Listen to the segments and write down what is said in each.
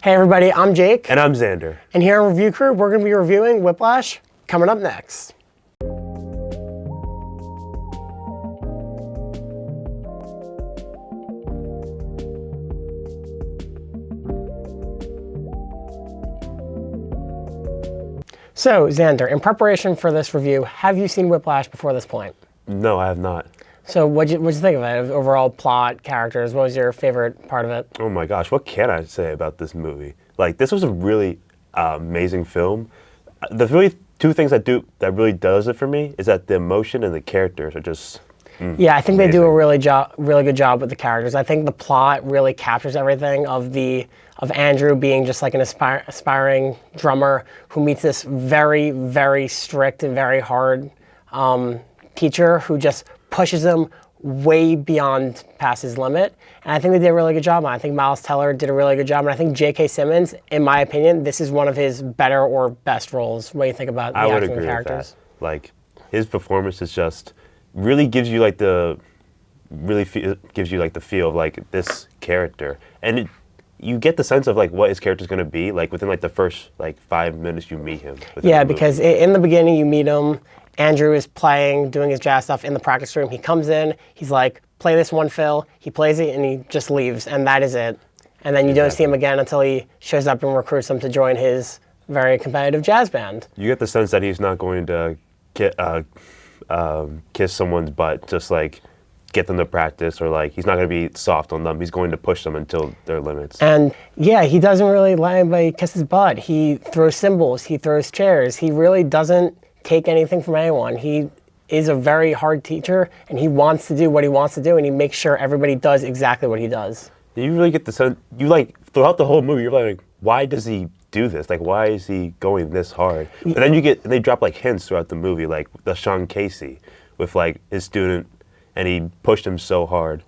Hey everybody, I'm Jake. And I'm Xander. And here on Review Crew, we're going to be reviewing Whiplash, coming up next. So, Xander, in preparation for this review, have you seen Whiplash before this point? No, I have not. So what'd you think of it? Overall plot, characters, what was your favorite part of it? Oh my gosh, what can I say about this movie? Like, this was a really amazing film. The really two things that really does it for me is that the emotion and the characters are just yeah, I think amazing. they do a really good job with the characters. I think the plot really captures everything of Andrew being just like an aspiring drummer who meets this very, very strict and very hard teacher who just pushes him way beyond past his limit. And I think they did a really good job on it. I think Miles Teller did a really good job. And I think J.K. Simmons, in my opinion, this is one of his better or best roles. What do you think about the acting and characters? With that. Like, his performance is just really gives you like the feel of like this character. And you get the sense of like what his character's going to be like within like the first like 5 minutes you meet him. Yeah, because in the beginning you meet him, Andrew is doing his jazz stuff in the practice room. He comes in, he's like, play this one fill. He plays it and he just leaves, and that is it. And then you don't see him again until he shows up and recruits him to join his very competitive jazz band. You get the sense that he's not going to kiss someone's butt, just like get them to practice, or like he's not going to be soft on them. He's going to push them until their limits. And yeah, he doesn't really let anybody kiss his butt. He throws cymbals, he throws chairs. He really doesn't take anything from anyone. He is a very hard teacher, and he wants to do what he wants to do, and he makes sure everybody does exactly what he does. You really get the sense, you like, throughout the whole movie, you're like, why does he do this? Like, why is he going this hard? And then they drop like hints throughout the movie, like the Sean Casey with like his student, and he pushed him so hard.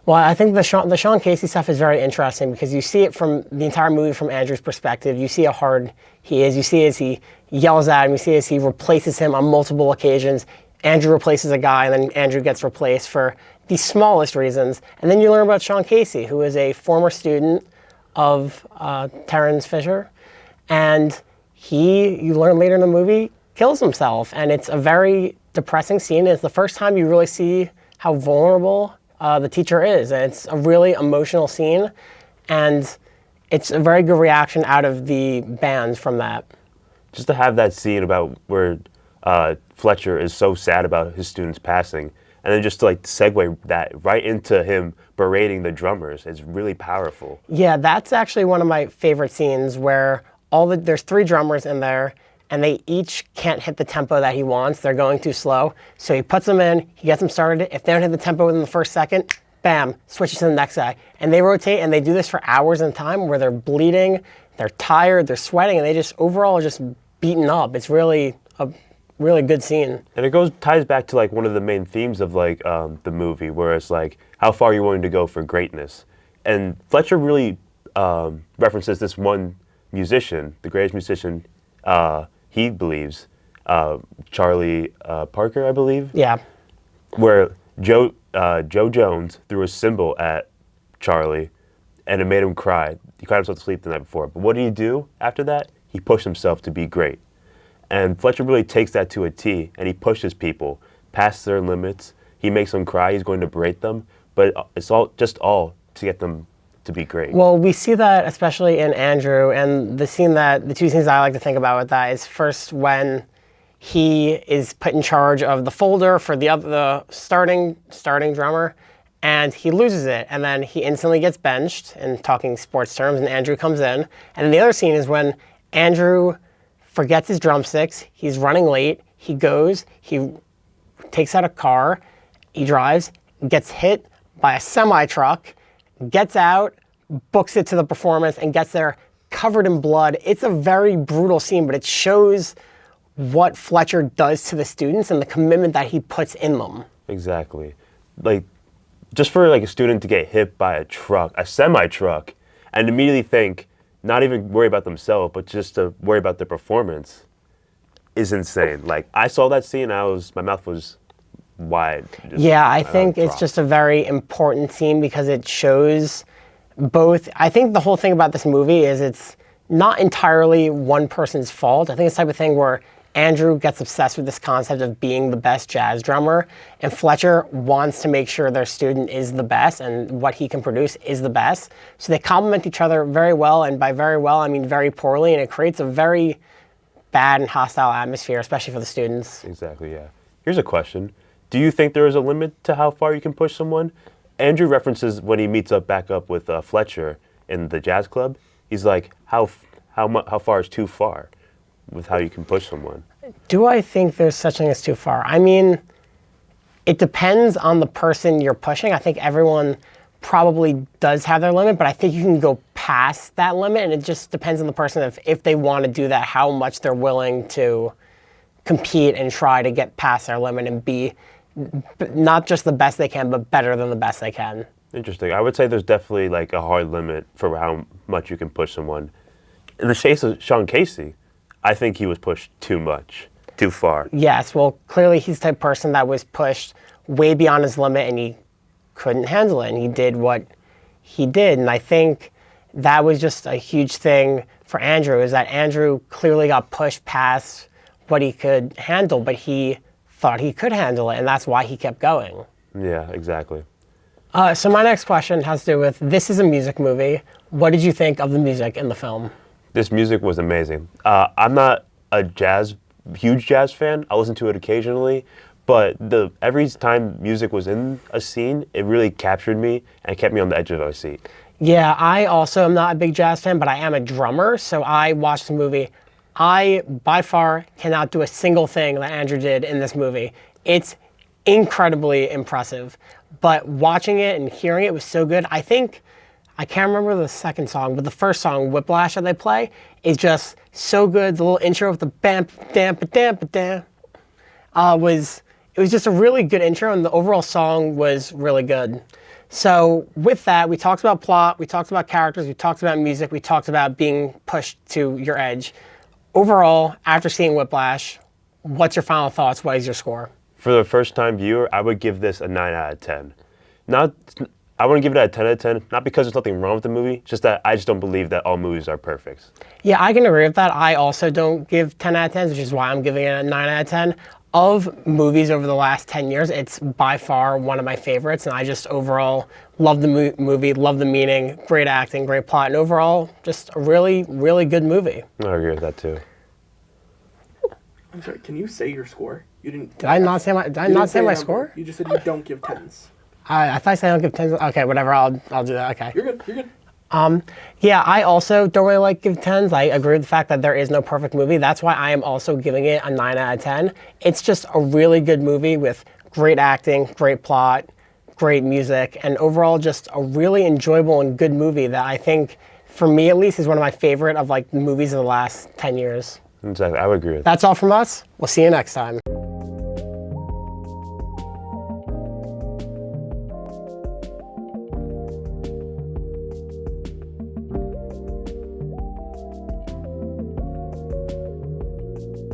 Well, I think the Sean Casey stuff is very interesting because you see it from the entire movie from Andrew's perspective. You see how hard he is. You see as he yells at him. You see as he replaces him on multiple occasions. Andrew replaces a guy, and then Andrew gets replaced for the smallest reasons. And then you learn about Sean Casey, who is a former student of Terrence Fisher. And you learn later in the movie, kills himself. And it's a very depressing scene. It's the first time you really see how vulnerable the teacher is. And it's a really emotional scene. And it's a very good reaction out of the band from that. Just to have that scene about where Fletcher is so sad about his students passing, and then just to like segue that right into him berating the drummers is really powerful. Yeah, that's actually one of my favorite scenes where there's 3 drummers in there, and they each can't hit the tempo that he wants. They're going too slow. So he puts them in, he gets them started. If they don't hit the tempo within the first second, bam, switches to the next guy. And they rotate, and they do this for hours at a time where they're bleeding, they're tired, they're sweating, and they just overall are just beaten up. It's really a really good scene. And it ties back to like one of the main themes of like the movie, where it's like, how far are you willing to go for greatness? And Fletcher really references this one musician, the greatest musician, he believes, Charlie Parker, I believe. Yeah. Where Joe Jones threw a cymbal at Charlie, and it made him cry. He cried himself to sleep the night before. But what did he do after that? He pushed himself to be great. And Fletcher really takes that to a T, and he pushes people past their limits. He makes them cry. He's going to berate them, but it's all to get them to be great. Well, we see that especially in Andrew, and the two scenes I like to think about with that is first when he is put in charge of the folder for the starting drummer, and he loses it, and then he instantly gets benched, in talking sports terms, and Andrew comes in. And then the other scene is when Andrew forgets his drumsticks, he's running late, he takes out a car, he drives, gets hit by a semi-truck, gets out, books it to the performance, and gets there covered in blood. It's a very brutal scene, but it shows what Fletcher does to the students and the commitment that he puts in them. Exactly. Like, just for like a student to get hit by a semi-truck, and immediately think, not even worry about themselves, but just to worry about their performance, is insane. Like, I saw that scene, my mouth was wide. Yeah, I think it's just a very important scene because it shows both. I think the whole thing about this movie is it's not entirely one person's fault. I think it's the type of thing where Andrew gets obsessed with this concept of being the best jazz drummer, and Fletcher wants to make sure their student is the best and what he can produce is the best. So they complement each other very well, and by very well, I mean very poorly, and it creates a very bad and hostile atmosphere, especially for the students. Exactly, yeah. Here's a question. Do you think there is a limit to how far you can push someone? Andrew references when he meets back up with Fletcher in the jazz club. He's like, how far is too far with how you can push someone? Do I think there's such thing as too far? I mean, it depends on the person you're pushing. I think everyone probably does have their limit, but I think you can go past that limit, and it just depends on the person if they want to do that, how much they're willing to compete and try to get past their limit and be not just the best they can, but better than the best they can. Interesting. I would say there's definitely like a hard limit for how much you can push someone. In the case of Sean Casey, I think he was pushed too much, too far. Yes, well, clearly he's the type of person that was pushed way beyond his limit, and he couldn't handle it, and he did what he did. And I think that was just a huge thing for Andrew, is that Andrew clearly got pushed past what he could handle, but he thought he could handle it, and that's why he kept going. Yeah, exactly. So my next question has to do with, this is a music movie. What did you think of the music in the film? This music was amazing. I'm not a huge jazz fan. I listen to it occasionally, but every time music was in a scene, it really captured me and kept me on the edge of my seat. Yeah, I also am not a big jazz fan, but I am a drummer, so I watched the movie. I, by far, cannot do a single thing that Andrew did in this movie. It's incredibly impressive, but watching it and hearing it was so good. I think, I can't remember the second song, but the first song, Whiplash, that they play, is just so good. The little intro with the bam, dam, dam, dam, it was just a really good intro, and the overall song was really good. So with that, we talked about plot, we talked about characters, we talked about music, we talked about being pushed to your edge. Overall, after seeing Whiplash, what's your final thoughts? What is your score? For the first time viewer, I would give this a 9 out of 10. I wouldn't give it a 10 out of 10, not because there's nothing wrong with the movie, just that I just don't believe that all movies are perfect. Yeah, I can agree with that. I also don't give 10 out of 10s, which is why I'm giving it a 9 out of 10. Of movies over the last 10 years, it's by far one of my favorites, and I just overall love the movie, love the meaning, great acting, great plot, and overall, just a really, really good movie. I agree with that too. I'm sorry, can you say your score? You didn't. Did I not say my score? You just said you don't give 10s. I thought I said I don't give 10s. Okay, whatever, I'll do that, okay. You're good, you're good. Yeah, I also don't really like give 10s. I agree with the fact that there is no perfect movie. That's why I am also giving it a 9 out of 10. It's just a really good movie with great acting, great plot, great music, and overall just a really enjoyable and good movie that I think, for me at least, is one of my favorite of like the movies of the last 10 years. Exactly, I would agree with that. That's all from us. We'll see you next time.